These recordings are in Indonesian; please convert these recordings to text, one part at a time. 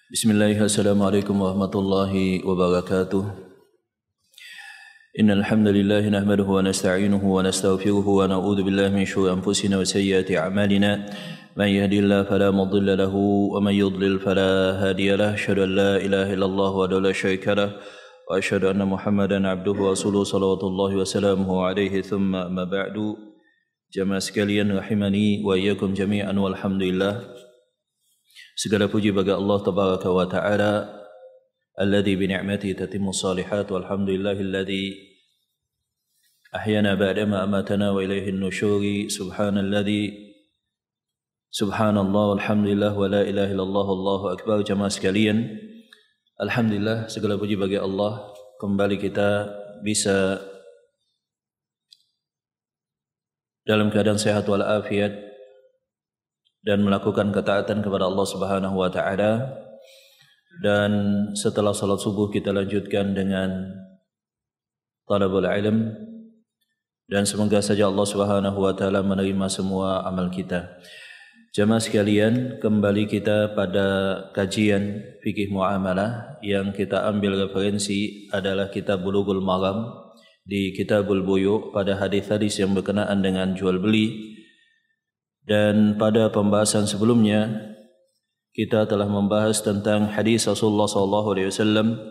Bismillahirrahmanirrahim. Assalamualaikum warahmatullahi wabarakatuh. Innal hamdalillah nahmaduhu wa nasta'inuhu wa nastaghfiruhu wa na'udzu billahi min shururi anfusina wa sayyiati a'malina. Man yahdihillahu fala mudilla lahu wa man yudlil fala hadiya lahu. Asyhadu an la ilaha illallah wahdahu la syarika lahu wa asyhadu anna Muhammadan abduhu wa rasuluhu sallallahu wa sallamu alaihi thumma amma ba'du. Jamaah sekalian rahimani wa iyyakum jami'an walhamdulillah. Segala puji bagi Allah Tabaraka wa Ta'ala alladzi bi ni'matihi tatimmu shalihat walhamdulillahilladzi ahyana ba'dama amatana wa ilaihi an-nusyur subhanallah walhamdulillah wa la ilaha illallah wallahu akbar. Jamaah sekalian, alhamdulillah segala puji bagi Allah, kembali kita bisa dalam keadaan sehat wal afiat dan melakukan ketaatan kepada Allah Subhanahu wa taala. Dan setelah salat subuh kita lanjutkan dengan talabul ilm, dan semoga saja Allah Subhanahu wa taala menerima semua amal kita. Jamaah sekalian, kembali kita pada kajian fikih muamalah. Yang kita ambil referensi adalah kitab Bulughul Maram di Kitabul Buyu' pada hadis-hadis yang berkenaan dengan jual beli. Dan pada pembahasan sebelumnya kita telah membahas tentang hadis Rasulullah SAW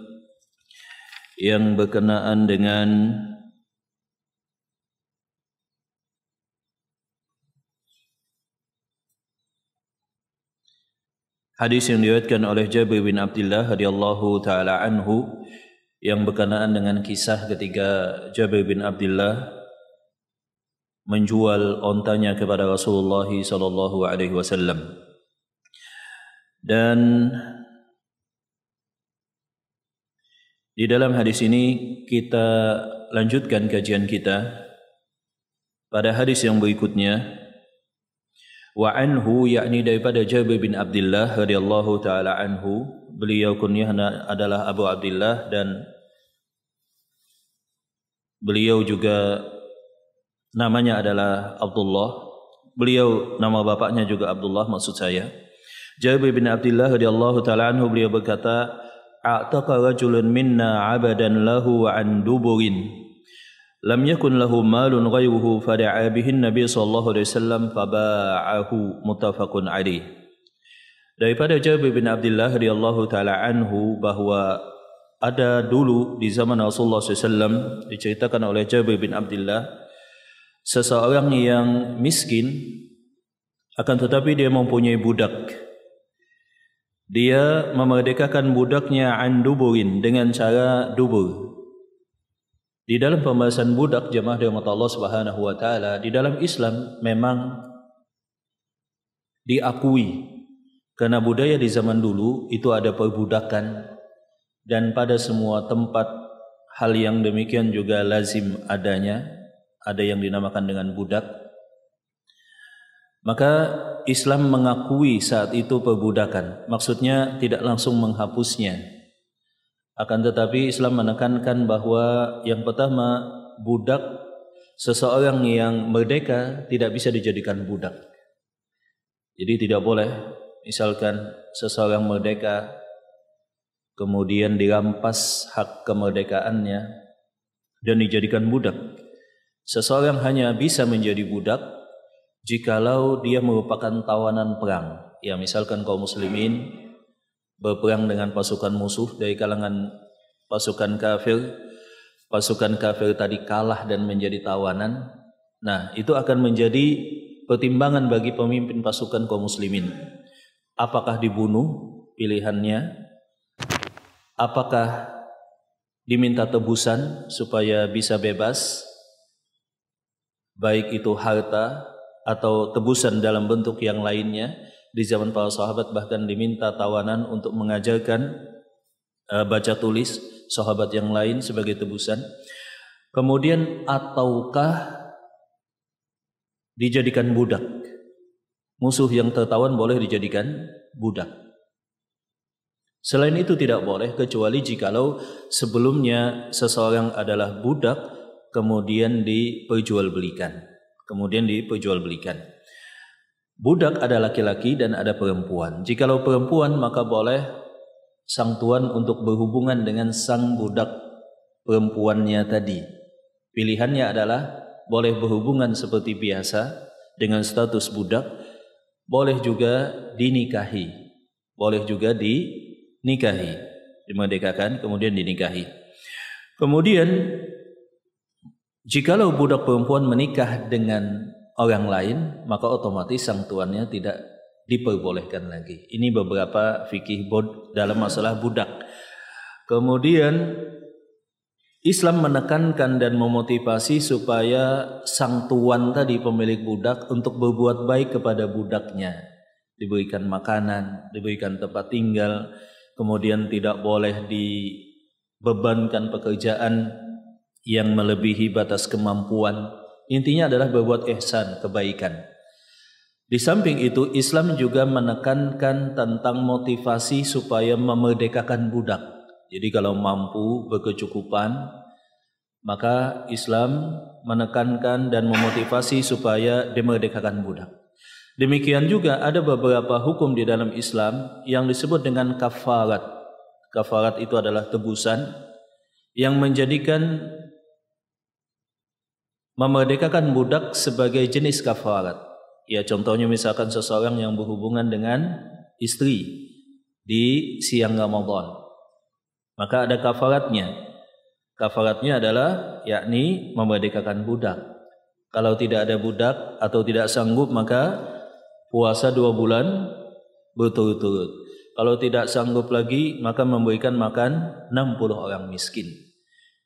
yang berkenaan dengan hadis yang diriwayatkan oleh Jabir bin Abdullah radhiyallahu taala anhu, yang berkenaan dengan kisah ketika Jabir bin Abdullah menjual ontanya kepada Rasulullah sallallahu alaihi wasallam. Dan di dalam hadis ini kita lanjutkan kajian kita pada hadis yang berikutnya. Wa anhu, yakni daripada Jabir bin Abdullah radhiyallahu taala anhu, beliau kunyahnya adalah Abu Abdullah dan beliau juga namanya adalah Abdullah. Beliau nama bapaknya juga Abdullah, maksud saya. Jabir bin Abdullah radhiyallahu taala anhu, beliau berkata, "A'taqa rajulun minna 'abadan lahu wa 'an duburin. Lam yakun lahu malun ghayruhu fada'a bihi an-nabi sallallahu alaihi wasallam faba'ahu." Muttafaqun alaih. Daripada Jabir bin Abdullah radhiyallahu taala anhu bahwa ada dulu di zaman Rasulullah SAW, diceritakan oleh Jabir bin Abdullah, seseorang yang miskin akan tetapi dia mempunyai budak. Dia memerdekakan budaknya an duburin, dengan cara dubur. Di dalam pembahasan budak, jemaah rahmat Allah Subhanahu wa taala, di dalam Islam memang diakui karena budaya di zaman dulu itu ada perbudakan, dan pada semua tempat hal yang demikian juga lazim adanya. Ada yang dinamakan dengan budak. Maka Islam mengakui saat itu perbudakan. Maksudnya tidak langsung menghapusnya. Akan tetapi Islam menekankan bahwa yang pertama, budak, seseorang yang merdeka tidak bisa dijadikan budak. Jadi tidak boleh misalkan seseorang merdeka kemudian dirampas hak kemerdekaannya dan dijadikan budak. Seseorang hanya bisa menjadi budak jikalau dia merupakan tawanan perang. Ya, misalkan kaum muslimin berperang dengan pasukan musuh dari kalangan pasukan kafir. Pasukan kafir tadi kalah dan menjadi tawanan. Nah, itu akan menjadi pertimbangan bagi pemimpin pasukan kaum muslimin. Apakah dibunuh pilihannya? Apakah diminta tebusan supaya bisa bebas? Baik itu harta atau tebusan dalam bentuk yang lainnya. Di zaman para sahabat bahkan diminta tawanan untuk mengajarkan baca tulis sahabat yang lain sebagai tebusan. Kemudian ataukah dijadikan budak? Musuh yang tertawan boleh dijadikan budak. Selain itu tidak boleh, kecuali jikalau sebelumnya seseorang adalah budak kemudian diperjualbelikan. Budak ada laki-laki dan ada perempuan. Jikalau perempuan maka boleh sang tuan untuk berhubungan dengan sang budak perempuannya tadi. Pilihannya adalah boleh berhubungan seperti biasa dengan status budak, boleh juga dinikahi. Boleh juga dinikahi, dimerdekakan kemudian dinikahi. Kemudian jikalau budak perempuan menikah dengan orang lain, maka otomatis sang tuannya tidak diperbolehkan lagi. Ini beberapa fikih dalam masalah budak. Kemudian Islam menekankan dan memotivasi supaya sang tuan tadi, pemilik budak, untuk berbuat baik kepada budaknya. Diberikan makanan, diberikan tempat tinggal, kemudian tidak boleh dibebankan pekerjaan yang melebihi batas kemampuan. Intinya adalah berbuat ihsan, kebaikan. Di samping itu, Islam juga menekankan tentang motivasi supaya memerdekakan budak. Jadi kalau mampu, berkecukupan, maka Islam menekankan dan memotivasi supaya dimerdekakan budak. Demikian juga ada beberapa hukum di dalam Islam yang disebut dengan kafarat. Kafarat itu adalah tebusan yang menjadikan memerdekakan budak sebagai jenis kafarat. Ya, contohnya misalkan seseorang yang berhubungan dengan istri di siang Ramadan, maka ada kafaratnya. Kafaratnya adalah yakni memerdekakan budak. Kalau tidak ada budak atau tidak sanggup, maka puasa 2 bulan berturut-turut. Kalau tidak sanggup lagi, maka memberikan makan 60 orang miskin.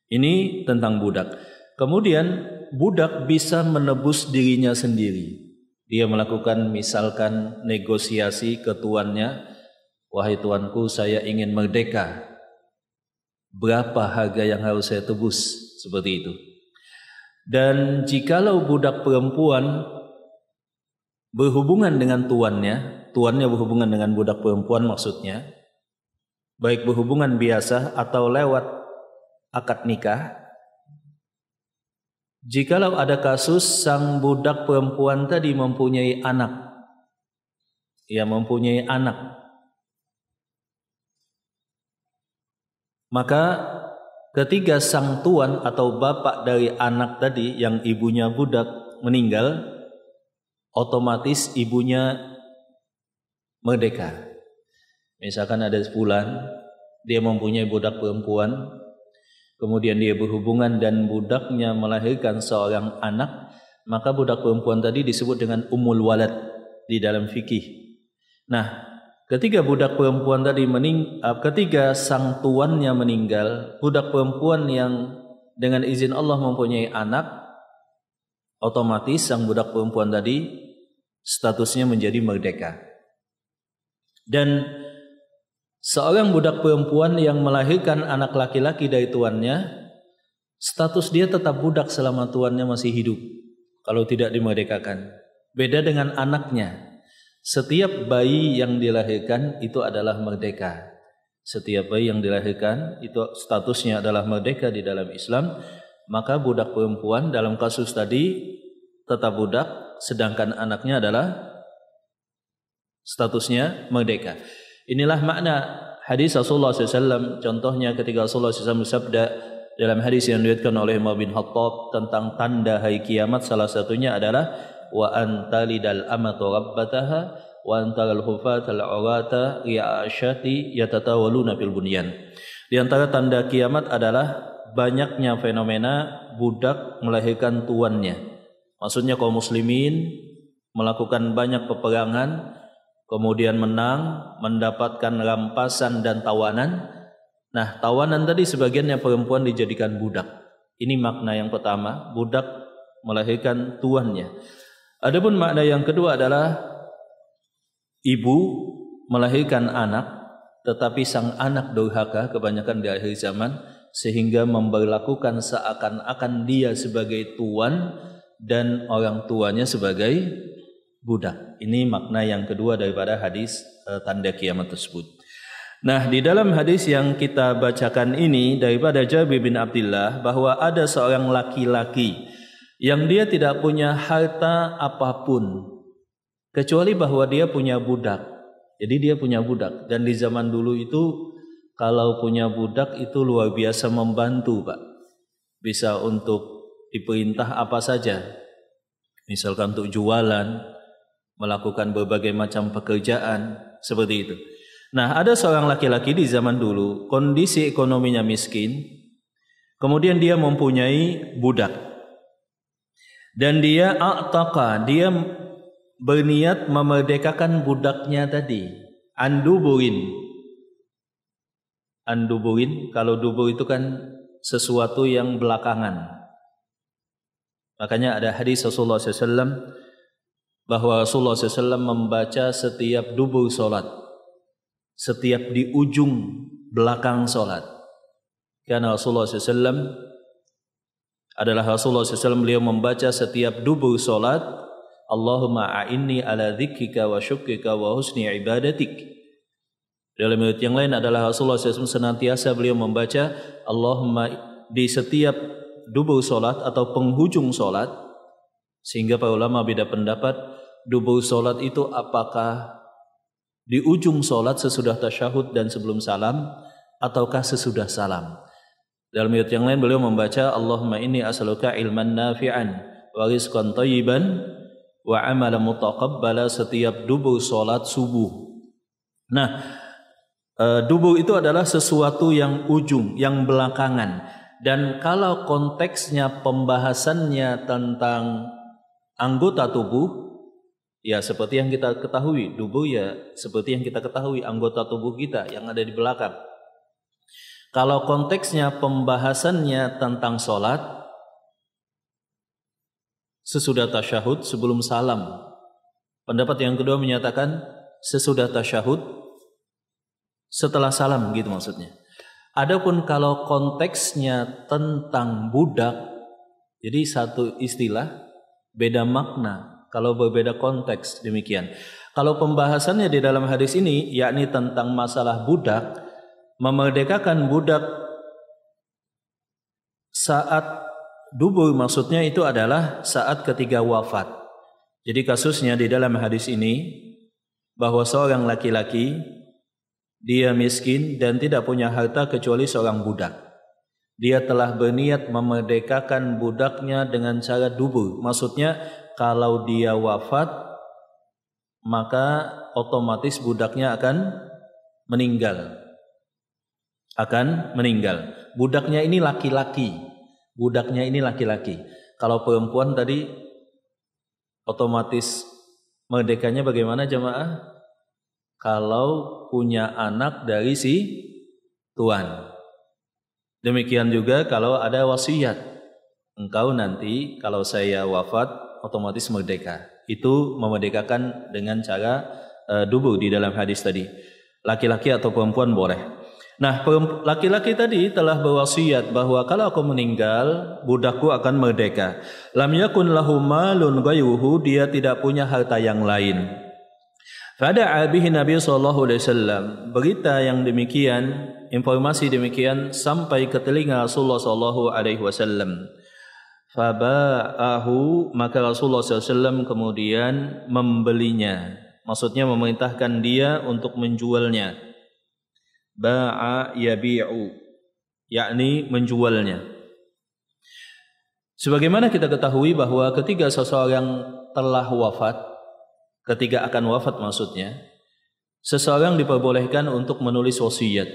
Ini tentang budak. Kemudian budak bisa menebus dirinya sendiri. Dia melakukan misalkan negosiasi ke tuannya, wahai tuanku, saya ingin merdeka. Berapa harga yang harus saya tebus? Seperti itu. Dan jikalau budak perempuan berhubungan dengan tuannya berhubungan dengan budak perempuan maksudnya, baik berhubungan biasa atau lewat akad nikah, jikalau ada kasus sang budak perempuan tadi mempunyai anak, maka ketika sang tuan atau bapak dari anak tadi yang ibunya budak meninggal, otomatis ibunya merdeka. Misalkan ada sebulan dia mempunyai budak perempuan, kemudian dia berhubungan dan budaknya melahirkan seorang anak, maka budak perempuan tadi disebut dengan ummul walad di dalam fikih. Nah, ketika budak perempuan tadi ketika sang tuannya meninggal, budak perempuan yang dengan izin Allah mempunyai anak, otomatis sang budak perempuan tadi statusnya menjadi merdeka. Dan seorang budak perempuan yang melahirkan anak laki-laki dari tuannya, status dia tetap budak selama tuannya masih hidup kalau tidak dimerdekakan. Beda dengan anaknya. Setiap bayi yang dilahirkan itu adalah merdeka. Setiap bayi yang dilahirkan itu statusnya adalah merdeka di dalam Islam. Maka budak perempuan dalam kasus tadi tetap budak, sedangkan anaknya adalah statusnya merdeka. Inilah makna hadis Rasulullah SAW. Contohnya ketika Rasulullah SAW bersabda dalam hadis yang diriwayatkan oleh Umar bin Khattab tentang tanda hari kiamat, salah satunya adalah wa antalidal amatu rabbataha wa antaral hufatal urata ya'ashati yatatawaluna fil bunyan. Di antara tanda kiamat adalah banyaknya fenomena budak melahirkan tuannya. Maksudnya kaum muslimin melakukan banyak peperangan, kemudian menang, mendapatkan rampasan dan tawanan. Nah, tawanan tadi sebagiannya perempuan dijadikan budak. Ini makna yang pertama, budak melahirkan tuannya. Adapun makna yang kedua adalah ibu melahirkan anak, tetapi sang anak durhaka kebanyakan di akhir zaman, sehingga memberlakukan seakan-akan dia sebagai tuan dan orang tuanya sebagai budak. Ini makna yang kedua daripada hadis tanda kiamat tersebut. Nah, di dalam hadis yang kita bacakan ini daripada Jabir bin Abdullah, bahwa ada seorang laki-laki yang dia tidak punya harta apapun kecuali bahwa dia punya budak. Jadi dia punya budak, dan di zaman dulu itu kalau punya budak itu luar biasa membantu, Pak. Bisa untuk diperintah apa saja. Misalkan untuk jualan, melakukan berbagai macam pekerjaan, seperti itu. Nah, ada seorang laki-laki di zaman dulu, kondisi ekonominya miskin, kemudian dia mempunyai budak. Dan dia dia berniat memerdekakan budaknya tadi. Anduburin, kalau dubur itu kan sesuatu yang belakangan. Makanya ada hadis Rasulullah SAW bahwa Rasulullah SAW membaca setiap dubur solat, setiap di ujung belakang solat. Karena Rasulullah SAW beliau membaca setiap dubur solat, Allahumma a'inni ala dzikrika wa syukrika wa husni ibadatik. Dalam riwayat yang lain adalah Rasulullah SAW senantiasa beliau membaca Allahumma di setiap dubur solat atau penghujung solat, sehingga para ulama beda pendapat dubur solat itu apakah di ujung solat sesudah tasyahud dan sebelum salam ataukah sesudah salam. Dalam riwayat yang lain beliau membaca Allahumma inni as'aluka ilman nafi'an wa rizqan thayyiban wa amalan mutaqabbala setiap dubur solat subuh. Nah, dubur itu adalah sesuatu yang ujung, yang belakangan. Dan kalau konteksnya pembahasannya tentang anggota tubuh, ya seperti yang kita ketahui, dubur ya seperti yang kita ketahui anggota tubuh kita yang ada di belakang. Kalau konteksnya pembahasannya tentang sholat, sesudah tasyahud sebelum salam. Pendapat yang kedua menyatakan sesudah tasyahud setelah salam, gitu maksudnya. Adapun kalau konteksnya tentang budak, jadi satu istilah beda makna kalau berbeda konteks, demikian. Kalau pembahasannya di dalam hadis ini yakni tentang masalah budak, memerdekakan budak saat dubur, maksudnya itu adalah saat ketika wafat. Jadi kasusnya di dalam hadis ini bahwa seorang laki-laki dia miskin dan tidak punya harta kecuali seorang budak. Dia telah berniat memerdekakan budaknya dengan cara dubur. Maksudnya kalau dia wafat maka otomatis budaknya akan meninggal. Budaknya ini laki-laki. Kalau perempuan tadi otomatis merdekanya bagaimana jamaah? Kalau punya anak dari si tuan. Demikian juga kalau ada wasiat. Engkau nanti kalau saya wafat otomatis merdeka. Itu memerdekakan dengan cara dubur di dalam hadis tadi. Laki-laki atau perempuan boleh. Nah, laki-laki tadi telah berwasiat bahwa kalau aku meninggal, budakku akan merdeka. Lam yakun lahu malun ghayruhu, dia tidak punya harta yang lain. Fada'a bihi Nabi sallallahu alaihi wasallam. Berita yang demikian, informasi demikian sampai ke telinga Rasulullah sallallahu alaihi wasallam. Faba'ahu, maka Rasulullah sallallahu alaihi wasallam kemudian membelinya. Maksudnya memerintahkan dia untuk menjualnya. Ba'a yabi'u, yakni menjualnya. Sebagaimana kita ketahui bahwa ketika seseorang telah wafat, ketika akan wafat maksudnya, seseorang diperbolehkan untuk menulis wasiat.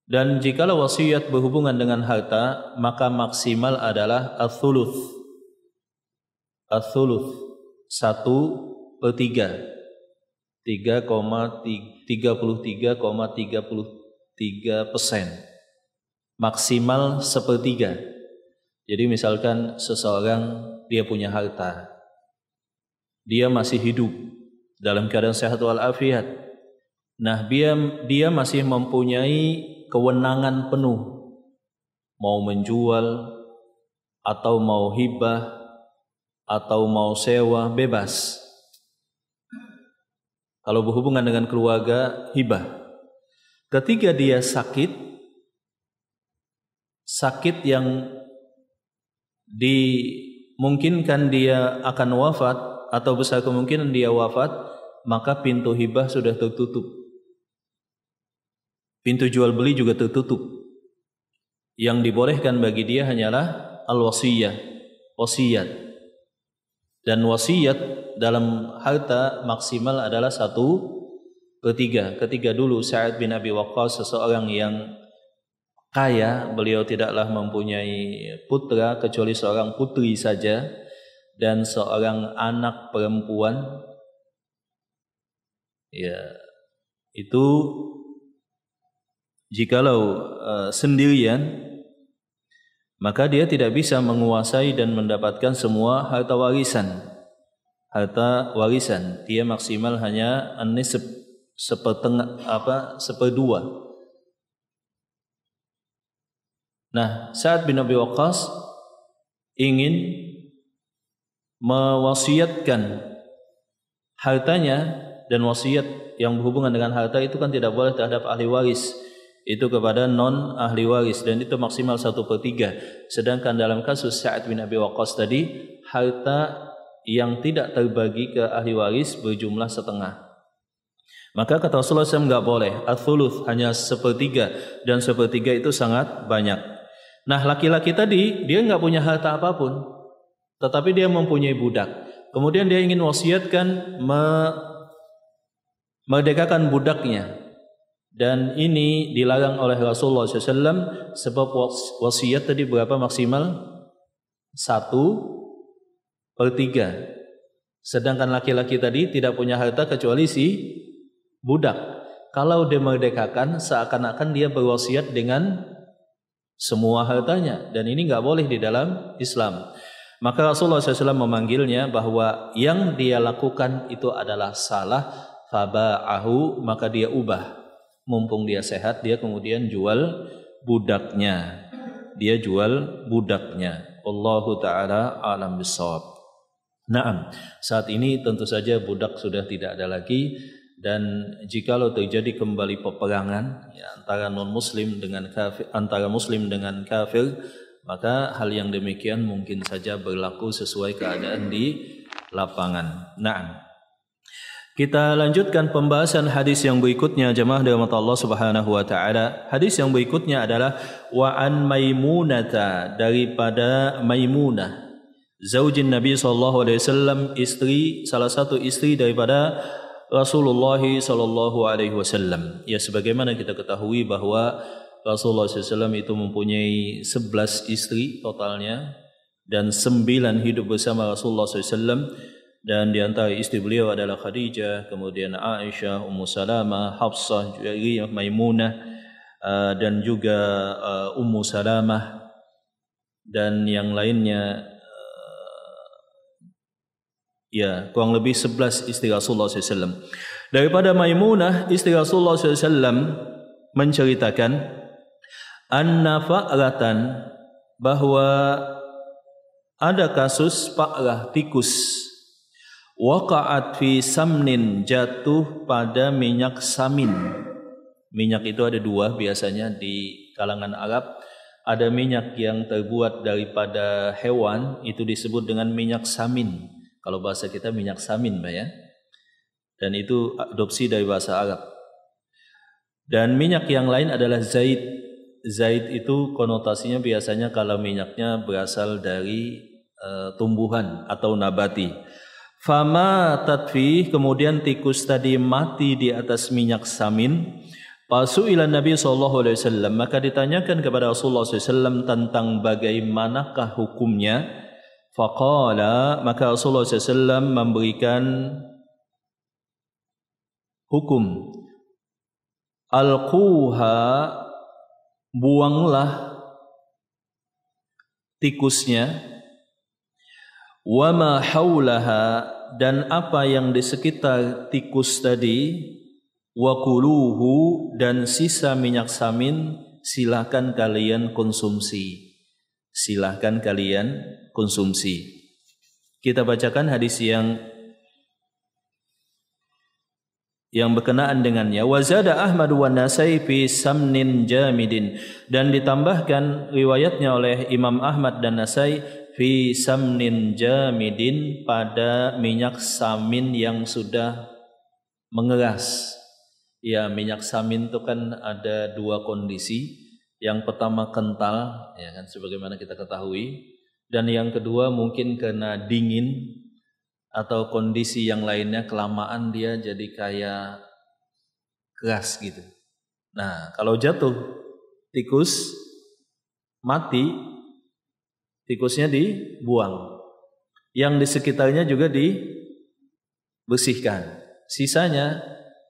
Dan jikalau wasiat berhubungan dengan harta, maka maksimal adalah ats-tsuluts. Ats-tsuluts 1/3. 33,33%. Maksimal 1/3. Jadi misalkan seseorang dia punya harta, dia masih hidup dalam keadaan sehat walafiat. Nah, dia masih mempunyai kewenangan penuh mau menjual atau mau hibah atau mau sewa, bebas. Kalau berhubungan dengan keluarga, hibah. Ketika dia sakit yang dimungkinkan dia akan wafat atau besar kemungkinan dia wafat, maka pintu hibah sudah tertutup. pintu jual beli juga tertutup. Yang dibolehkan bagi dia hanyalah al-wasiyah, wasiat. Dan wasiat dalam harta maksimal adalah 1/3. Ketika dulu Sa'ad bin Abi Waqqas, seseorang yang kaya, beliau tidaklah mempunyai putra kecuali seorang putri saja dan seorang anak perempuan. Ya, itu jikalau sendirian, maka dia tidak bisa menguasai dan mendapatkan semua harta warisan. Harta warisan dia maksimal hanya an-nisb, seperdua. Nah, Sa'ad bin Abi Waqqas ingin mewasiatkan hartanya, dan wasiat yang berhubungan dengan harta itu kan tidak boleh terhadap ahli waris, itu kepada non ahli waris, dan itu maksimal 1/3. Sedangkan dalam kasus Sa'ad bin Abi Waqqas tadi, harta yang tidak terbagi ke ahli waris berjumlah setengah. Maka kata Rasulullah SAW enggak boleh, ats-tsuluts hanya 1/3, dan 1/3 itu sangat banyak. Nah, laki-laki tadi dia enggak punya harta apapun, tetapi dia mempunyai budak. Kemudian dia ingin wasiatkan merdekakan budaknya, dan ini dilarang oleh Rasulullah SAW sebab wasiat tadi berapa maksimal? 1/3. Sedangkan laki-laki tadi tidak punya harta kecuali si budak. Kalau dia merdekakan, seakan-akan dia berwasiat dengan semua hartanya, dan ini nggak boleh di dalam Islam. Maka Rasulullah SAW memanggilnya bahwa yang dia lakukan itu adalah salah. Faba'ahu, maka dia ubah. Mumpung dia sehat, dia kemudian jual budaknya. Dia jual budaknya. Wallahu ta'ala a'lam bissawab. Naam, saat ini tentu saja budak sudah tidak ada lagi, dan jikalau terjadi kembali peperangan ya, antara non muslim dengan kafir, antara muslim dengan kafir, maka hal yang demikian mungkin saja berlaku sesuai keadaan di lapangan. Naam. Kita lanjutkan pembahasan hadis yang berikutnya, jemaah dirahmati Allah Subhanahu wa taala. Hadis yang berikutnya adalah wa an Maimunata, daripada Maimunah, zaujin Nabi sallallahu alaihi wasallam, istri, salah satu istri daripada Rasulullah sallallahu alaihi wasallam. Ya, sebagaimana kita ketahui bahwa Rasulullah SAW itu mempunyai 11 istri totalnya, dan 9 hidup bersama Rasulullah SAW. Dan di antara istri beliau adalah Khadijah, kemudian Aisyah, Ummu Salamah, Hafsah, Juwairiyah, Maimunah, dan juga Ummu Salamah, dan yang lainnya, ya kurang lebih 11 istri Rasulullah SAW. Daripada Maimunah, istri Rasulullah SAW, menceritakan anna fa'ratan, bahwa ada kasus fa'rah, tikus, waqa'at fi samnin, jatuh pada minyak samin. Minyak itu ada dua biasanya di kalangan Arab. Ada minyak yang terbuat daripada hewan, itu disebut dengan minyak samin. Kalau bahasa kita minyak samin, Mbak ya. Dan itu adopsi dari bahasa Arab. Dan minyak yang lain adalah zait. Zait itu konotasinya biasanya kalau minyaknya berasal dari tumbuhan atau nabati. Fama tatfi, kemudian tikus tadi mati di atas minyak samin. Pasu'ila Nabi SAW, maka ditanyakan kepada Rasulullah SAW tentang bagaimanakah hukumnya. Faqala, maka Rasulullah SAW memberikan hukum, alquha, buanglah tikusnya, wama haulaha, dan apa yang di sekitar tikus tadi, wakuluhu, dan sisa minyak samin silahkan kalian konsumsi. Silahkan kalian konsumsi. Kita bacakan hadis yang berkenaan dengannya. Wazada Ahmad wa Nasai fi samnin jamidin, dan ditambahkan riwayatnya oleh Imam Ahmad dan Nasai fi samnin jamidin, pada minyak samin yang sudah mengeras. Ya, minyak samin itu kan ada dua kondisi. Yang pertama kental, ya kan, sebagaimana kita ketahui, dan yang kedua mungkin kena dingin atau kondisi yang lainnya, kelamaan dia jadi kayak keras gitu. Nah, kalau jatuh tikus mati, tikusnya dibuang. Yang di sekitarnya juga dibersihkan. Sisanya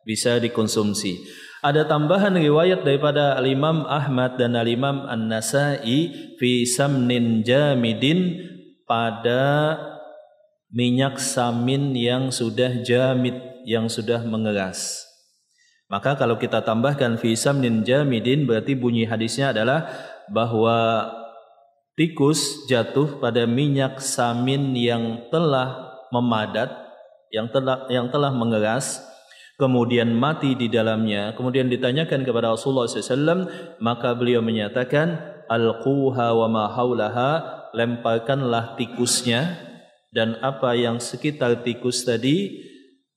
bisa dikonsumsi. Ada tambahan riwayat daripada Al-Imam Ahmad dan Al-Imam An-Nasai fi samnin jamidin, pada minyak samin yang sudah jamid, yang sudah mengeras. Maka kalau kita tambahkan fi samnin jamidin, berarti bunyi hadisnya adalah bahwa tikus jatuh pada minyak samin yang telah memadat, yang telah mengeras, kemudian mati di dalamnya. Kemudian ditanyakan kepada Rasulullah SAW, maka beliau menyatakan, alquha wa ma haulaha, lemparkanlah tikusnya dan apa yang sekitar tikus tadi,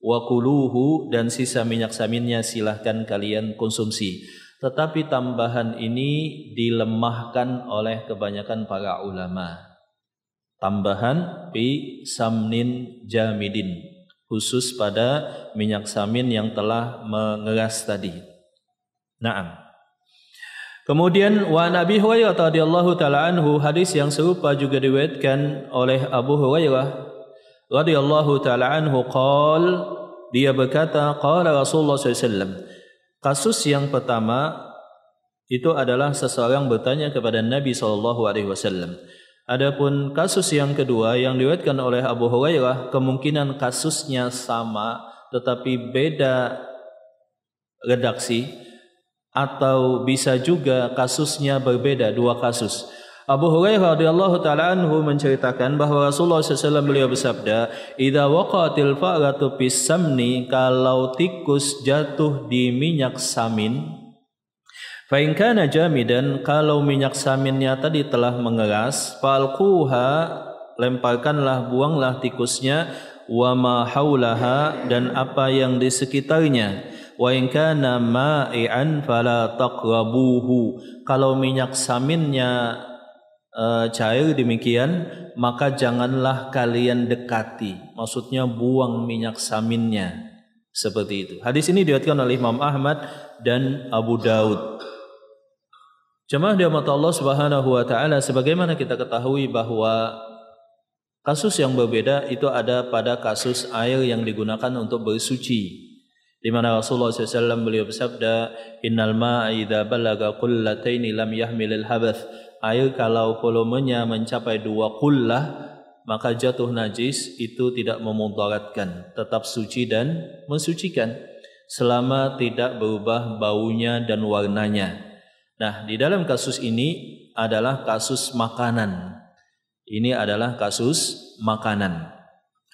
wa kuluhu, dan sisa minyak saminnya silahkan kalian konsumsi. Tetapi tambahan ini dilemahkan oleh kebanyakan para ulama. Tambahan bi samnin jamidin, khusus pada minyak samin yang telah mengeras tadi. Naam. Kemudian wa Nabi Hurairah radhiyallahu taala anhu, hadis yang serupa juga diriwayatkan oleh Abu Hurairah radhiyallahu taala anhu, dia berkata, qala Rasulullah SAW. Kasus yang pertama itu adalah seseorang bertanya kepada Nabi SAW. Adapun kasus yang kedua yang diriwayatkan oleh Abu Hurairah, kemungkinan kasusnya sama tetapi beda redaksi, atau bisa juga kasusnya berbeda, dua kasus. Abu Hurairah radhiyallahu taala anhu menceritakan bahwa Rasulullah SAW beliau bersabda, "Idza waqatil fa'ratu fis samni," kalau tikus jatuh di minyak samin, fa in kana jamidan, kalau minyak saminnya tadi telah mengeras, falquha, lemparkanlah, buanglah tikusnya, wa ma haulaha, dan apa yang di sekitarnya, wa in kana ma'ian fala taqrabuhu, kalau minyak saminnya cair demikian, maka janganlah kalian dekati, maksudnya buang minyak saminnya, seperti itu. Hadis ini diriwayatkan oleh Imam Ahmad dan Abu Daud. Jemaah dirahmati Allah Subhanahu wa taala, sebagaimana kita ketahui bahwa kasus yang berbeda itu ada pada kasus air yang digunakan untuk bersuci, di mana Rasulullah SAW beliau bersabda, innal ma'a idza balaga qullataini lam yahmilil habath, air kalau volumenya mencapai 2 qullah maka jatuh najis, itu tidak memudaratkan, tetap suci dan mensucikan selama tidak berubah baunya dan warnanya. Nah, di dalam kasus ini adalah kasus makanan. Ini adalah kasus makanan.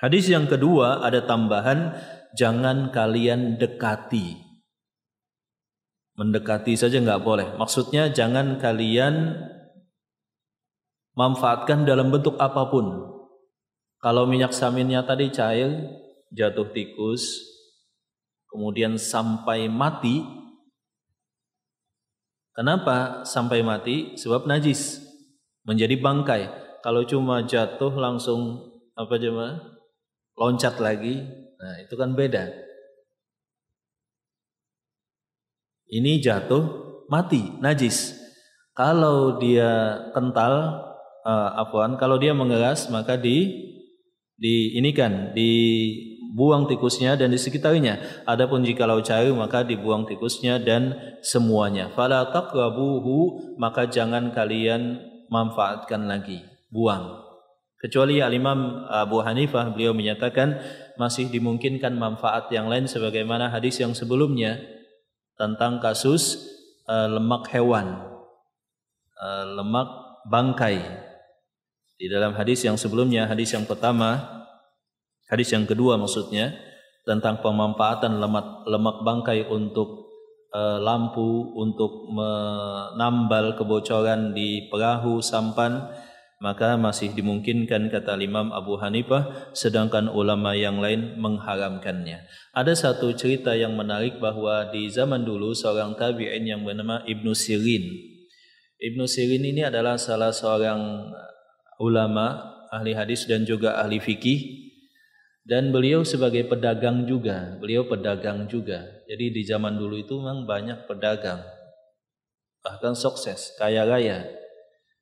Hadis yang kedua ada tambahan, jangan kalian dekati. Mendekati saja enggak boleh. Maksudnya jangan kalian manfaatkan dalam bentuk apapun. Kalau minyak saminnya tadi cair, jatuh tikus, kemudian sampai mati. Kenapa sampai mati? Sebab najis, menjadi bangkai. Kalau cuma jatuh langsung loncat lagi, nah itu kan beda. Ini jatuh mati, najis. Kalau dia kental, kalau dia mengeras, maka dibuang tikusnya dan di sekitarnya. Adapun jikalau cair, maka dibuang tikusnya dan semuanya. Fala taqrabuhu, maka jangan kalian manfaatkan lagi, buang. Kecuali Al-Imam Abu Hanifah, beliau menyatakan masih dimungkinkan manfaat yang lain, sebagaimana hadis yang sebelumnya tentang kasus lemak hewan, lemak bangkai. Di dalam hadis yang sebelumnya, hadis yang pertama, hadis yang kedua maksudnya, tentang pemanfaatan lemak bangkai untuk lampu, untuk menambal kebocoran di perahu sampan, maka masih dimungkinkan kata Imam Abu Hanifah, sedangkan ulama yang lain mengharamkannya. Ada satu cerita yang menarik bahwa di zaman dulu seorang tabi'in yang bernama Ibnu Sirin. Ibnu Sirin ini adalah salah seorang ulama, ahli hadis dan juga ahli fikih. Dan beliau sebagai pedagang juga, Jadi di zaman dulu itu memang banyak pedagang, bahkan sukses, kaya raya.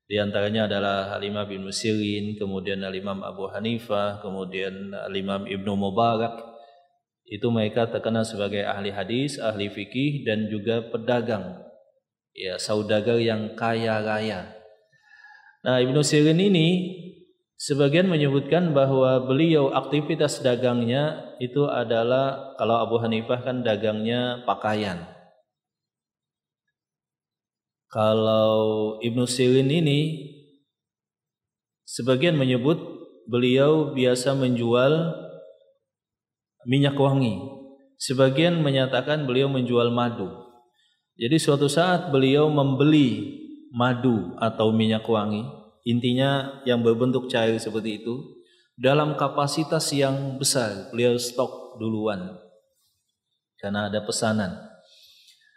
Di antaranya adalah Al-Imam Ibnu Sirin, kemudian Al-Imam Abu Hanifah, kemudian Al-Imam Ibnu Mubarak. Itu mereka terkenal sebagai ahli hadis, ahli fikih, dan juga pedagang. Ya, saudagar yang kaya raya. Nah, Ibnu Sirin ini sebagian menyebutkan bahwa beliau aktivitas dagangnya itu adalah, kalau Abu Hanifah kan dagangnya pakaian. Kalau Ibnu Sirin ini sebagian menyebut beliau biasa menjual minyak wangi. Sebagian menyatakan beliau menjual madu. Jadi suatu saat beliau membeli madu atau minyak wangi, intinya yang berbentuk cair seperti itu, dalam kapasitas yang besar. Beliau stok duluan karena ada pesanan.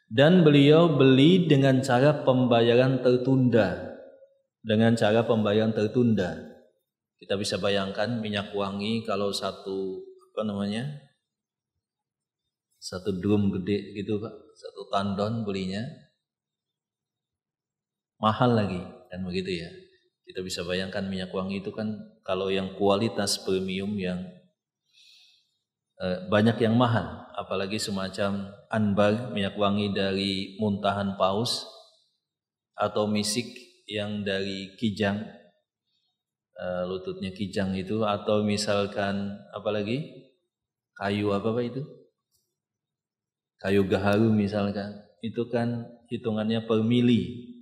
Dan beliau beli dengan cara pembayaran tertunda. Kita bisa bayangkan minyak wangi kalau satu drum gede gitu Pak, satu tandon belinya, mahal lagi kan begitu ya. Kita bisa bayangkan minyak wangi itu kan kalau yang kualitas premium yang banyak yang mahal, apalagi semacam anbar, minyak wangi dari muntahan paus, atau misik yang dari kijang, lututnya kijang itu, atau misalkan apalagi kayu apa Pak itu? Kayu gaharu misalkan, itu kan hitungannya per mili.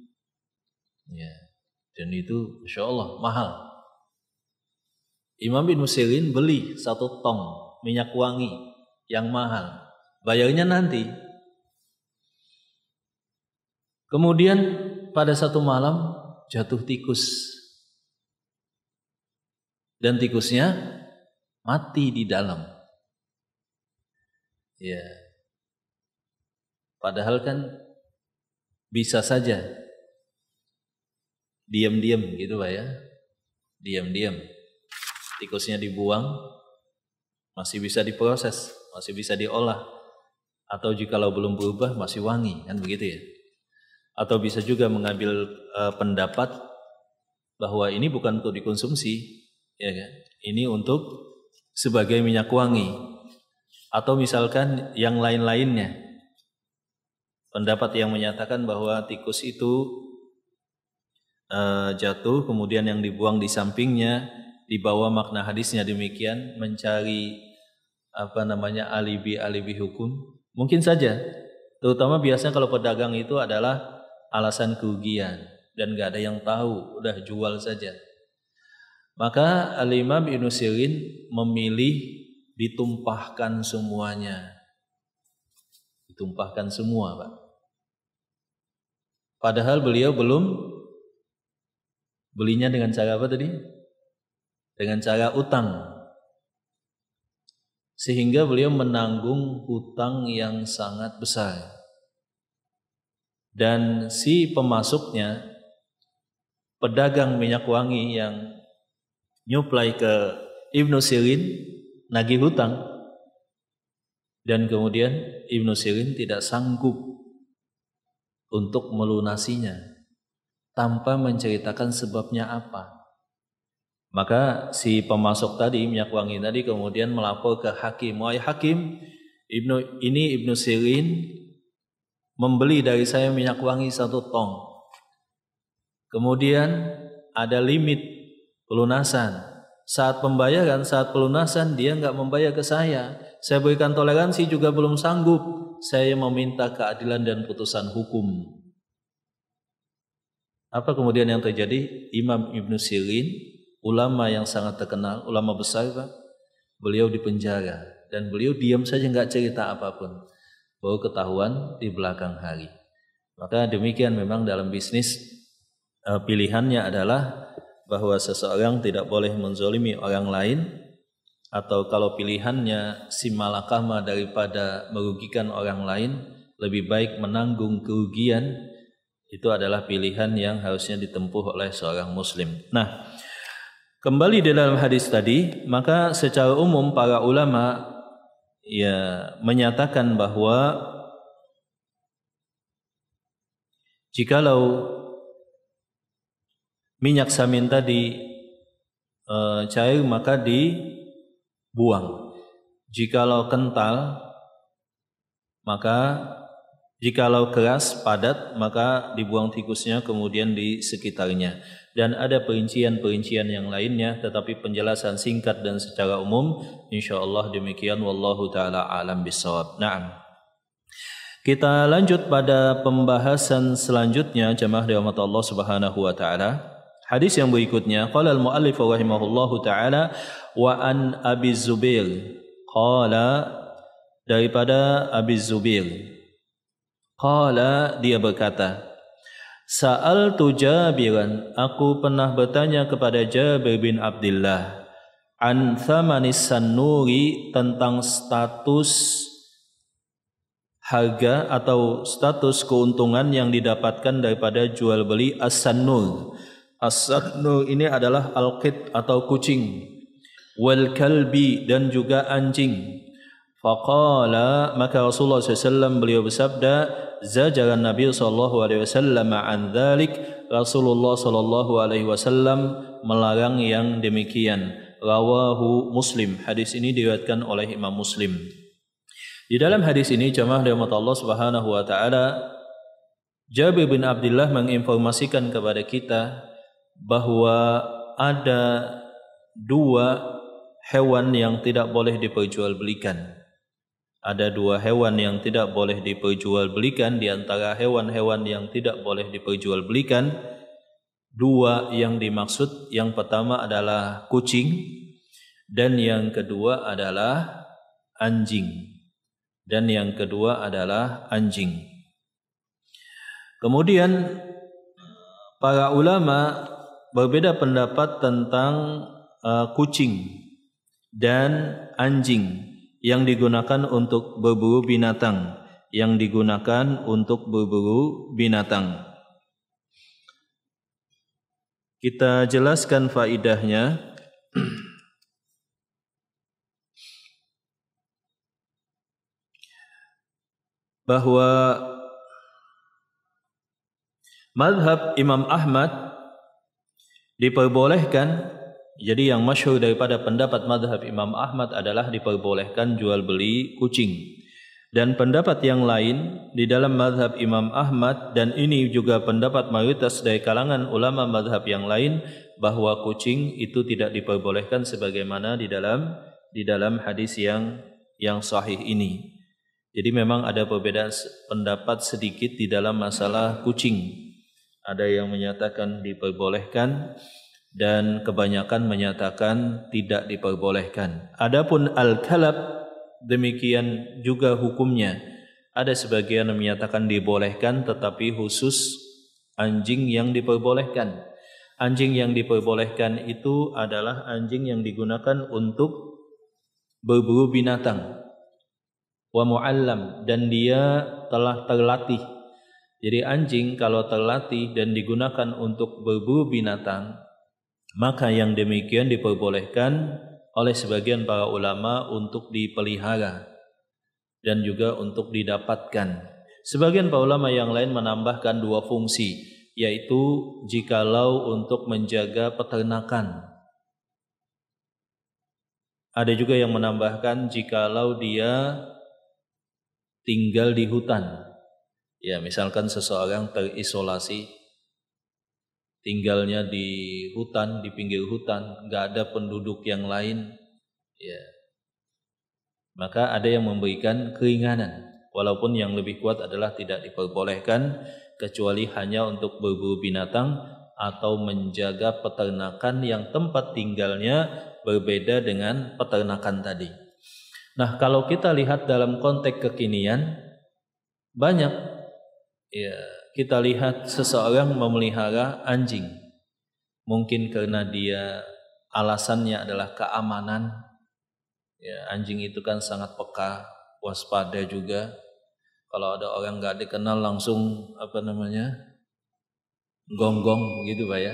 Ya. Dan itu Insya Allah mahal. Imam Ibnu Sirin beli 1 tong minyak wangi yang mahal, bayarnya nanti. Kemudian pada satu malam jatuh tikus, dan tikusnya mati di dalam. Ya, padahal kan bisa saja diam-diam gitu Pak ya, diam-diam tikusnya dibuang, masih bisa diproses, masih bisa diolah, atau jikalau belum berubah masih wangi, kan begitu ya. Atau bisa juga mengambil pendapat bahwa ini bukan untuk dikonsumsi, ya kan? Ini untuk sebagai minyak wangi, atau misalkan yang lain-lainnya. Pendapat yang menyatakan bahwa tikus itu jatuh, kemudian yang dibuang di sampingnya, dibawa makna hadisnya demikian, mencari alibi hukum. Mungkin saja, terutama biasanya kalau pedagang itu adalah alasan kerugian dan gak ada yang tahu, udah jual saja. Maka Al-Imam Ibnu Sirin memilih ditumpahkan semuanya. Ditumpahkan semua Pak. Padahal beliau belum belinya dengan cara apa tadi? Dengan cara utang. Sehingga beliau menanggung hutang yang sangat besar. Dan si pemasuknya, pedagang minyak wangi yang nyuplai ke Ibnu Sirin, nagih hutang. Dan kemudian Ibnu Sirin tidak sanggup untuk melunasinya tanpa menceritakan sebabnya apa. Maka si pemasok tadi, minyak wangi tadi, kemudian melapor ke hakim. Wahai hakim, Ibnu Sirin membeli dari saya minyak wangi 1 tong. Kemudian ada limit pelunasan. Saat pelunasan dia nggak membayar ke saya. Saya berikan toleransi juga belum sanggup. Saya meminta keadilan dan putusan hukum. Apa kemudian yang terjadi? Imam Ibnu Sirin, ulama yang sangat terkenal, ulama besar Pak, beliau dipenjara dan beliau diam saja, nggak cerita apapun, baru ketahuan di belakang hari. Maka demikian memang dalam bisnis, pilihannya adalah bahwa seseorang tidak boleh menzolimi orang lain, atau kalau pilihannya si malakama daripada merugikan orang lain, lebih baik menanggung kerugian, itu adalah pilihan yang harusnya ditempuh oleh seorang muslim. Nah, kembali di dalam hadis tadi, maka secara umum para ulama menyatakan bahwa jikalau minyak samin tadi cair maka dibuang. Jikalau kental, maka jikalau keras, padat, maka dibuang tikusnya kemudian di sekitarnya. Dan ada perincian-perincian yang lainnya, tetapi penjelasan singkat dan secara umum insyaallah demikian, wallahu taala alam bissawab. Naam. Kita lanjut pada pembahasan selanjutnya, jemaah dirahmati Allah Subhanahu wa taala. Hadis yang berikutnya, qala al-muallif rahimahullahu taala wa an Abi Zubair, qala daripada Abi Zubair, qala dia berkata, sa'altu Jabiran, aku pernah bertanya kepada Jabir bin Abdullah, an thamanis sanuri, tentang status harga atau status keuntungan yang didapatkan daripada jual beli as-sannur. As-sannur ini adalah al-qit atau kucing, wal kalbi, dan juga anjing. Faqala, maka Rasulullah SAW beliau bersabda, zajaran Nabi SAW an dhalik, Rasulullah SAW melarang yang demikian. Rawahu Muslim, hadis ini diriwayatkan oleh Imam Muslim. Di dalam hadis ini jemaah rahmat Allah Subhanahu wa taala, Jabir bin Abdullah menginformasikan kepada kita bahwa ada dua hewan yang tidak boleh diperjualbelikan. Ada dua hewan yang tidak boleh diperjualbelikan. Di antara hewan-hewan yang tidak boleh diperjualbelikan, dua yang dimaksud, yang pertama adalah kucing dan yang kedua adalah anjing. Kemudian para ulama berbeda pendapat tentang kucing dan anjing yang digunakan untuk berburu binatang, Kita jelaskan faidahnya. Bahwa mazhab Imam Ahmad diperbolehkan. Jadi yang masyhur daripada pendapat mazhab Imam Ahmad adalah diperbolehkan jual beli kucing. Dan pendapat yang lain di dalam mazhab Imam Ahmad, dan ini juga pendapat mayoritas dari kalangan ulama mazhab yang lain, bahwa kucing itu tidak diperbolehkan sebagaimana di dalam hadis yang sahih ini. Jadi memang ada perbedaan pendapat sedikit di dalam masalah kucing. Ada yang menyatakan diperbolehkan dan kebanyakan menyatakan tidak diperbolehkan. Adapun al-kalab, demikian juga hukumnya. Ada sebagian yang menyatakan dibolehkan, tetapi khusus anjing yang diperbolehkan. Anjing yang diperbolehkan itu adalah anjing yang digunakan untuk berburu binatang. Wa mu'allam, dan dia telah terlatih. Jadi anjing kalau terlatih dan digunakan untuk berburu binatang, maka yang demikian diperbolehkan oleh sebagian para ulama untuk dipelihara dan juga untuk didapatkan. Sebagian para ulama yang lain menambahkan dua fungsi, yaitu jikalau untuk menjaga peternakan. Ada juga yang menambahkan jikalau dia tinggal di hutan. Ya, misalkan seseorang terisolasi, tinggalnya di hutan, di pinggir hutan, enggak ada penduduk yang lain, ya. Maka ada yang memberikan keringanan, walaupun yang lebih kuat adalah tidak diperbolehkan kecuali hanya untuk berburu binatang atau menjaga peternakan yang tempat tinggalnya berbeda dengan peternakan tadi. Nah, kalau kita lihat dalam konteks kekinian, banyak ya kita lihat seseorang memelihara anjing. mungkin karena dia alasannya adalah keamanan. Ya, anjing itu kan sangat peka, waspada juga. Kalau ada orang nggak dikenal langsung gonggong gitu Pak ya.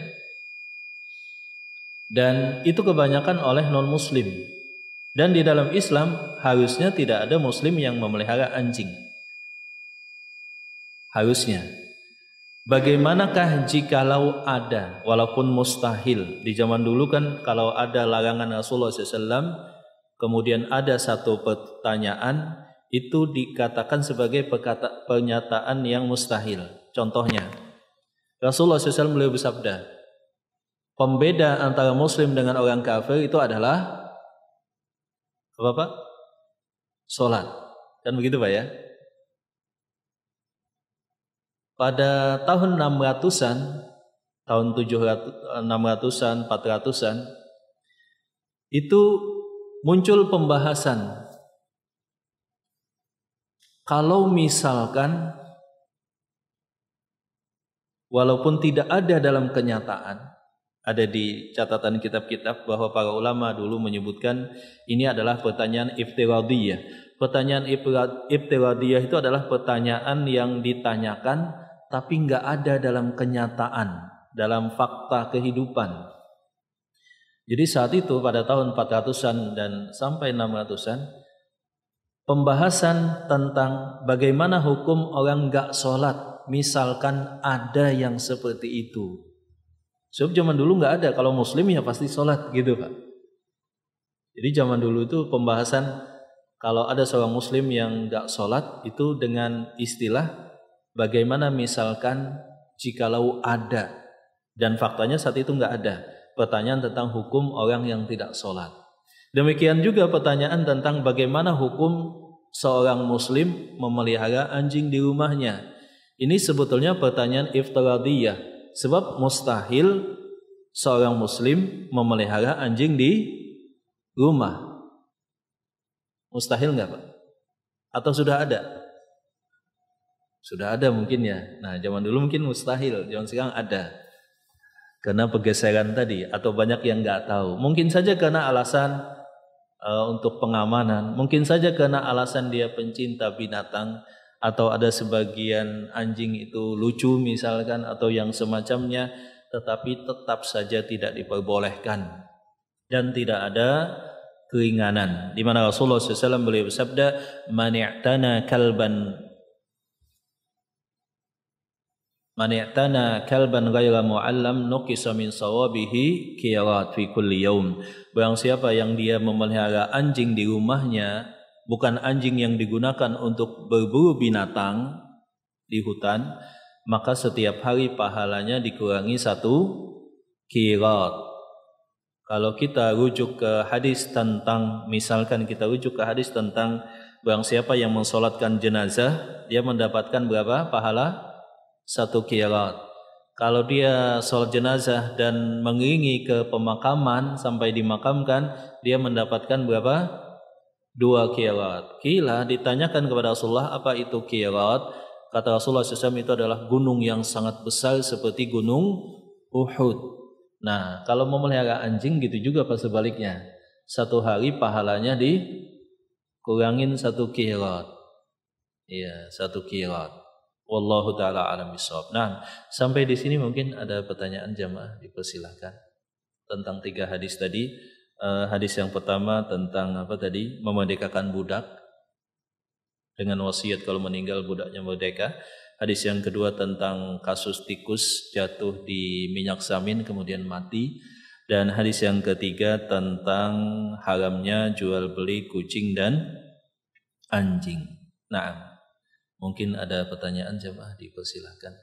Dan itu kebanyakan oleh non-muslim. Dan di dalam Islam harusnya tidak ada muslim yang memelihara anjing. Harusnya. Bagaimanakah jikalau ada, walaupun mustahil. Di zaman dulu kan kalau ada larangan Rasulullah SAW, kemudian ada satu pertanyaan, itu dikatakan sebagai pernyataan yang mustahil. Contohnya, Rasulullah SAW beliau bersabda, pembeda antara muslim dengan orang kafir itu adalah apa Pak? Sholat. Kan begitu Pak ya? Pada tahun 600-an, tahun 600-an, 400-an, itu muncul pembahasan. Kalau misalkan, walaupun tidak ada dalam kenyataan, ada di catatan kitab-kitab bahwa para ulama dulu menyebutkan ini adalah pertanyaan iftiradiyah. Pertanyaan iftiradiyah itu adalah pertanyaan yang ditanyakan tapi nggak ada dalam kenyataan, dalam fakta kehidupan. Jadi saat itu pada tahun 400-an dan sampai 600-an, pembahasan tentang bagaimana hukum orang nggak sholat, misalkan ada yang seperti itu. Sebab zaman dulu nggak ada, kalau muslim ya pasti sholat gitu Pak. Jadi zaman dulu itu pembahasan kalau ada seorang muslim yang nggak sholat itu dengan istilah bagaimana misalkan jikalau ada, dan faktanya saat itu nggak ada. Pertanyaan tentang hukum orang yang tidak sholat. Demikian juga pertanyaan tentang bagaimana hukum seorang muslim memelihara anjing di rumahnya. Ini sebetulnya pertanyaan iftiradiyah, sebab mustahil seorang muslim memelihara anjing di rumah. Mustahil nggak Pak? Atau sudah ada? Sudah ada mungkin ya. Nah zaman dulu mungkin mustahil, zaman sekarang ada. Karena pergeseran tadi, atau banyak yang nggak tahu. Mungkin saja karena alasan untuk pengamanan, mungkin saja karena alasan dia pencinta binatang, atau ada sebagian anjing itu lucu misalkan, atau yang semacamnya, tetapi tetap saja tidak diperbolehkan. Dan tidak ada keringanan. Di mana Rasulullah SAW beliau bersabda, "Man i'tana kalban ghaira mu'allam nuqisa min sawabihi qirat fi kulli yaum." Barang siapa yang dia memelihara anjing di rumahnya, bukan anjing yang digunakan untuk berburu binatang di hutan, maka setiap hari pahalanya dikurangi 1 qirat. Kalau kita rujuk ke hadis tentang, misalkan kita rujuk ke hadis tentang barang siapa yang mensolatkan jenazah, dia mendapatkan berapa pahala? 1 qirat. Kalau dia sholat jenazah dan mengiringi ke pemakaman sampai dimakamkan, dia mendapatkan berapa? 2 qirat. Kila ditanyakan kepada Rasulullah, apa itu qirat? Kata Rasulullah SAW, itu adalah gunung yang sangat besar seperti gunung Uhud. Nah, kalau memelihara anjing gitu juga pas sebaliknya. 1 hari pahalanya dikurangin 1 qirat. Iya, 1 qirat. Wallahu ta'ala alam bishawab. Nah, sampai di sini mungkin ada pertanyaan jamaah, dipersilahkan. Tentang 3 hadis tadi. Hadis yang pertama tentang apa tadi? Memerdekakan budak. Dengan wasiat kalau meninggal budaknya merdeka. Hadis yang kedua tentang kasus tikus jatuh di minyak samin kemudian mati. Dan hadis yang ketiga tentang haramnya jual beli kucing dan anjing. Nah, mungkin ada pertanyaan jemaah, dipersilahkan.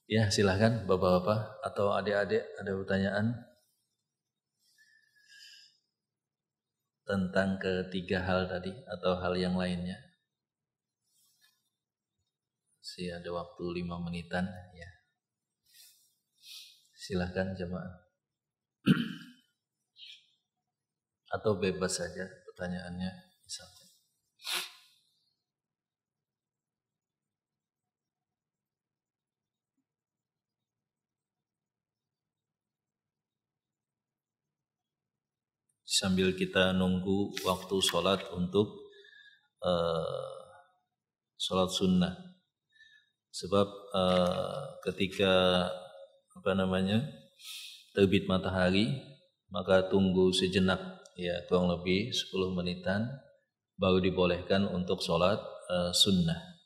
Ya silahkan bapak-bapak atau adik-adik, ada pertanyaan tentang ketiga hal tadi atau hal yang lainnya? Masih ada waktu 5 menitan ya. Silahkan jemaah. Atau bebas saja pertanyaannya misalnya. sambil kita nunggu waktu sholat untuk sholat sunnah. Sebab ketika terbit matahari, maka tunggu sejenak, ya kurang lebih 10 menitan, baru dibolehkan untuk sholat sunnah.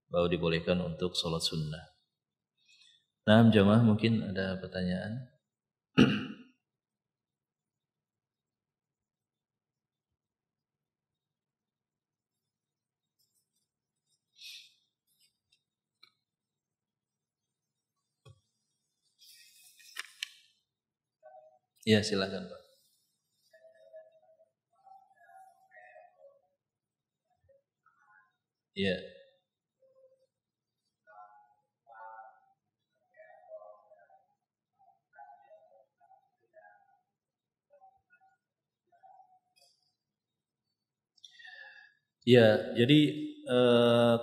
Baru dibolehkan untuk sholat sunnah. Nah, jamaah mungkin ada pertanyaan? Ya, silakan Pak. Ya. Ya, jadi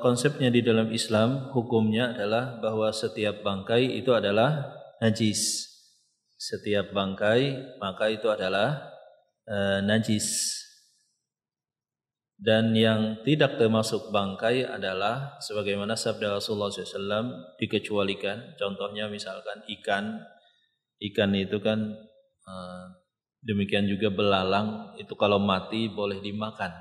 konsepnya di dalam Islam, hukumnya adalah bahwa setiap bangkai itu adalah najis. Setiap bangkai maka itu adalah najis. Dan yang tidak termasuk bangkai adalah sebagaimana sabda Rasulullah SAW dikecualikan. Contohnya misalkan ikan itu kan demikian juga belalang itu kalau mati boleh dimakan.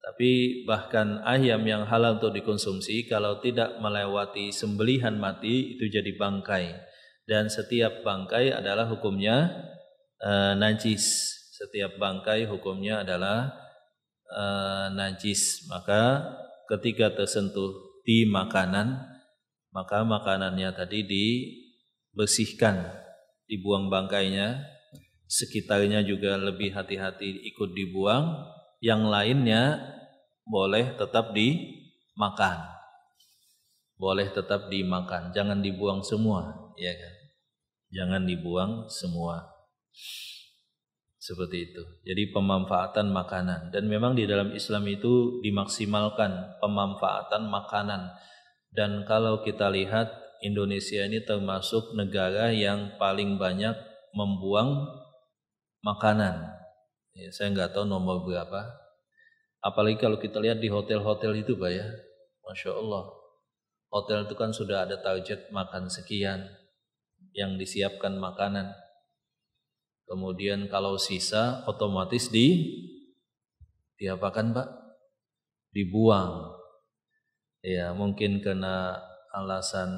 Tapi bahkan ayam yang halal untuk dikonsumsi kalau tidak melewati sembelihan mati itu jadi bangkai. Dan setiap bangkai adalah hukumnya najis. Setiap bangkai hukumnya adalah najis. Maka ketika tersentuh di makanan, maka makanannya tadi dibersihkan, dibuang bangkainya. Sekitarnya juga lebih hati-hati ikut dibuang. Yang lainnya boleh tetap dimakan. Boleh tetap dimakan, jangan dibuang semua, ya kan? Jangan dibuang semua. Seperti itu. Jadi pemanfaatan makanan, dan memang di dalam Islam itu dimaksimalkan pemanfaatan makanan. Dan kalau kita lihat Indonesia ini termasuk negara yang paling banyak membuang makanan. Ya, saya nggak tahu nomor berapa. Apalagi kalau kita lihat di hotel-hotel itu Pak ya, Masya Allah. Hotel itu kan sudah ada target makan sekian yang disiapkan makanan. Kemudian kalau sisa otomatis diapakan Pak? Dibuang. Ya mungkin kena alasan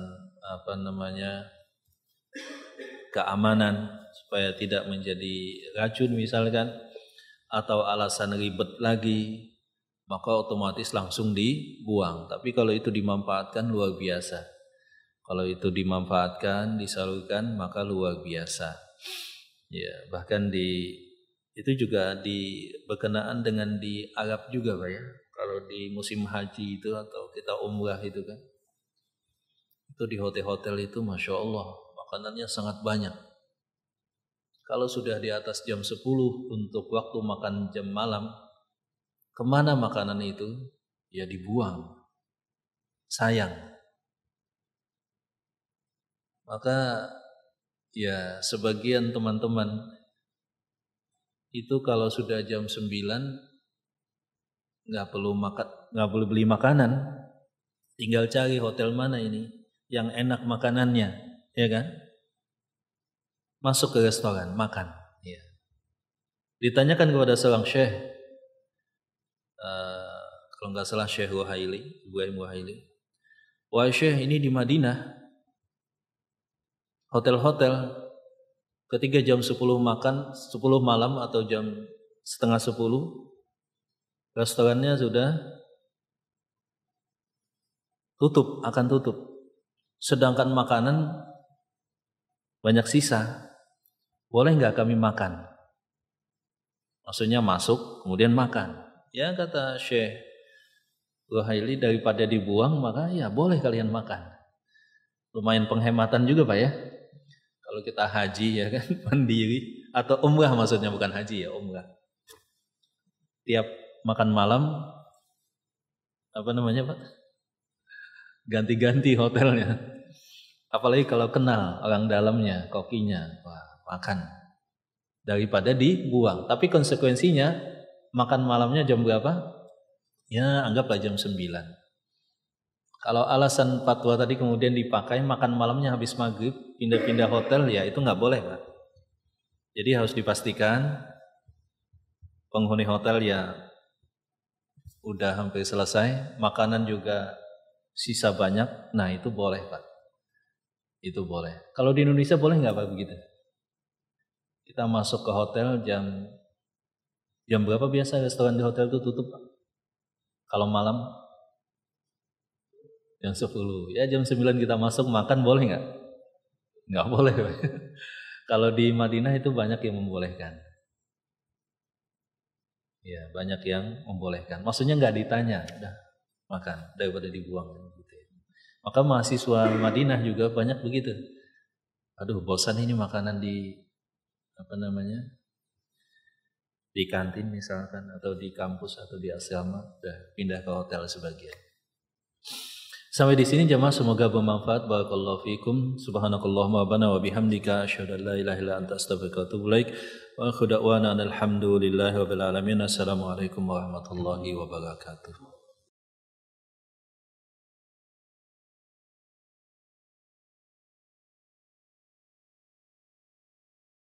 keamanan supaya tidak menjadi racun misalkan, atau alasan ribet lagi, maka otomatis langsung dibuang. Tapi kalau itu dimanfaatkan luar biasa. Kalau itu dimanfaatkan, disalurkan, maka luar biasa. Ya, bahkan itu juga berkenaan dengan di Arab juga Pak ya. Kalau di musim haji itu atau kita umrah itu kan, itu di hotel-hotel itu Masya Allah makanannya sangat banyak. Kalau sudah di atas jam 10 untuk waktu makan jam malam, kemana makanan itu? Ya dibuang. Sayang. Maka ya sebagian teman-teman itu kalau sudah jam 9 nggak perlu beli makanan, tinggal cari hotel mana ini yang enak makanannya, ya kan? Masuk ke restoran makan. Ya. Ditanyakan kepada seorang syekh, kalau nggak salah Syekh Ibrahim Wahaili, wah Syekh ini di Madinah hotel-hotel ketika jam 10 makan, 10 malam atau jam setengah 10 restorannya sudah akan tutup. Sedangkan makanan banyak sisa. Boleh nggak kami makan? Maksudnya masuk kemudian makan. Ya kata Syekh Wahaili, daripada dibuang maka ya boleh kalian makan. Lumayan penghematan juga Pak ya. Kalau kita haji ya kan mandiri, atau umrah maksudnya, bukan haji ya, umrah. Tiap makan malam Pak? Ganti-ganti hotelnya. Apalagi kalau kenal orang dalamnya, kokinya, wah makan. daripada dibuang. Tapi konsekuensinya makan malamnya jam berapa? Ya anggaplah jam 9. Kalau alasan fatwa tadi kemudian dipakai makan malamnya habis maghrib, pindah-pindah hotel, ya itu nggak boleh Pak. Jadi harus dipastikan penghuni hotel ya udah hampir selesai, makanan juga sisa banyak, nah itu boleh Pak. Itu boleh. Kalau di Indonesia boleh nggak Pak begitu? Kita masuk ke hotel jam berapa biasa restoran di hotel itu tutup Pak? Kalau malam jam 10. Ya jam 9 kita masuk makan boleh nggak? Nggak boleh Pak. Kalau di Madinah itu banyak yang membolehkan. Ya banyak yang membolehkan. Maksudnya nggak ditanya, udah makan daripada dibuang. Gitu. Maka mahasiswa Madinah juga banyak begitu. Aduh bosan ini makanan di di kantin misalkan atau di kampus atau di asrama, udah pindah ke hotel sebagian. Sampai di sini jemaah semoga bermanfaat. Barakallahu fikum. Subhanakallahumma wa bihamdika asyhadu an la ilaha illa anta astaghfiruka wa atubu ilaik. Wa akhiru da'wana alhamdulillahi rabbil alamin. Assalamualaikum warahmatullahi wabarakatuh.